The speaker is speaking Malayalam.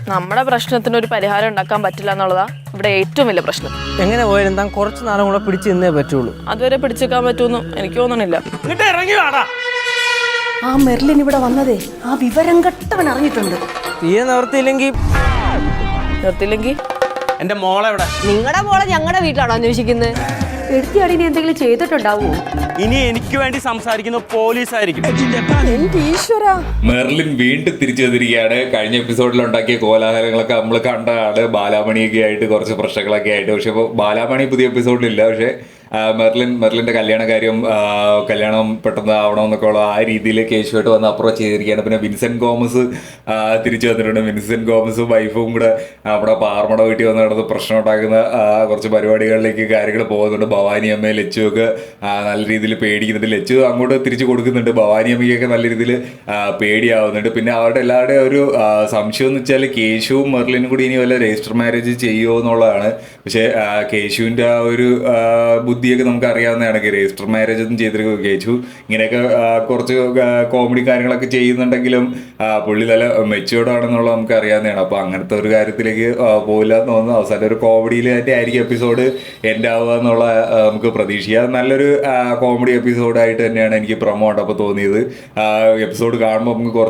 നമ്മുടെ പ്രശ്നത്തിന് ഒരു പരിഹാരം ഉണ്ടാക്കാൻ പറ്റില്ല എന്നുള്ളതാ ഇവിടെ ഏറ്റവും വലിയ പ്രശ്നം. എങ്ങനെ പോയാലും താൻ കുറച്ച് നാളും കൂടെ പിടിച്ചു നിന്നേ പറ്റുള്ളൂ. അതുവരെ പിടിച്ചേക്കാൻ പറ്റുമെന്ന് എനിക്ക് തോന്നണില്ല. ആ മെർലിൻ ഇവിടെ വന്നതേ ആ വിവരം കെട്ടവൻ അറിഞ്ഞിട്ടുണ്ട്. തീരെ നിവർത്തിയില്ലെങ്കിൽ എന്റെ മോളെവിടെ? നിങ്ങളുടെ മോളെ ഞങ്ങളുടെ വീട്ടിലാണോ അന്വേഷിക്കുന്നത്? എടുത്തിയാടിനി എന്തെങ്കിലും ചെയ്തിട്ടുണ്ടാവോ? ഇനി എനിക്ക് വേണ്ടി സംസാരിക്കുന്ന പോലീസായിരിക്കും. എന്റെ ഈശ്വര, മെർലിൻ വീണ്ടും തിരിച്ചു വന്നിരിക്കുകയാണ്. കഴിഞ്ഞ എപ്പിസോഡിൽ ഉണ്ടാക്കിയ കോലാഹലങ്ങളൊക്കെ നമ്മൾ കണ്ടതാണ്. ബാലാമണിയൊക്കെ ആയിട്ട് കുറച്ച് പ്രശ്നങ്ങളൊക്കെ ആയിട്ട്. പക്ഷെ ഇപ്പോൾ ബാലാമണി പുതിയ എപ്പിസോഡിലില്ല. പക്ഷേ മെർലിൻ്റെ കല്യാണം പെട്ടെന്ന് ആവണമെന്നൊക്കെ ഉള്ള ആ രീതിയിൽ കേശുവായിട്ട് വന്ന് അപ്രോച്ച് ചെയ്തിരിക്കുകയാണ്. പിന്നെ വിൻസെന്റ് ഗോമസ് തിരിച്ചു വന്നിട്ടുണ്ട്. വിൻസെന്റ് ഗോമസും വൈഫും കൂടെ അവിടെ പാർമട വീട്ടിൽ വന്ന് നടന്ന് പ്രശ്നം ഉണ്ടാക്കുന്ന കുറച്ച് പരിപാടികളിലേക്ക് കാര്യങ്ങൾ പോകുന്നുണ്ട്. ഭവാനി അമ്മയെ ലച്ചുവൊക്കെ നല്ല രീതിയിൽ പേടിക്കുന്നുണ്ട്. ലച്ചു അങ്ങോട്ട് തിരിച്ചു കൊടുക്കുന്നുണ്ട്. ഭവാനി അമ്മയ്ക്കൊക്കെ നല്ല രീതിയിൽ പേടിയാവുന്നുണ്ട്. പിന്നെ അവരുടെ എല്ലാവരുടെയും ഒരു സംശയം എന്ന് വെച്ചാൽ കേശുവും മെർലിനും കൂടി ഇനി വല്ല രജിസ്റ്റർ മാരേജ് ചെയ്യുമോ എന്നുള്ളതാണ്. പക്ഷേ കേശുവിൻ്റെ ആ ഒരു ബുദ്ധിയൊക്കെ നമുക്ക് അറിയാവുന്നതാണ്. രജിസ്റ്റർ മാരേജ് ഒന്നും ചെയ്തിരിക്കും. കേശു ഇങ്ങനെയൊക്കെ കുറച്ച് കോമഡി കാര്യങ്ങളൊക്കെ ചെയ്യുന്നുണ്ടെങ്കിലും പുള്ളി നല്ല മെച്ചുവേർഡ് ആണെന്നുള്ളത് നമുക്ക് അറിയാവുന്നതാണ്. അപ്പോൾ അങ്ങനത്തെ ഒരു കാര്യത്തിലേക്ക് പോകില്ല എന്ന് തോന്നുന്നു. അവസാനം ഒരു കോമഡിയിൽ തന്നെ ആയിരിക്കും എപ്പിസോഡ് എൻഡ് ആവുക എന്നുള്ള നമുക്ക് പ്രതീക്ഷിക്കാം. നല്ലൊരു കോമഡി എപ്പിസോഡായിട്ട് തന്നെയാണ് എനിക്ക് പ്രൊമോ കണ്ടപ്പോൾ തോന്നിയത്. എപ്പിസോഡ് കാണുമ്പോൾ നമുക്ക് കുറച്ച്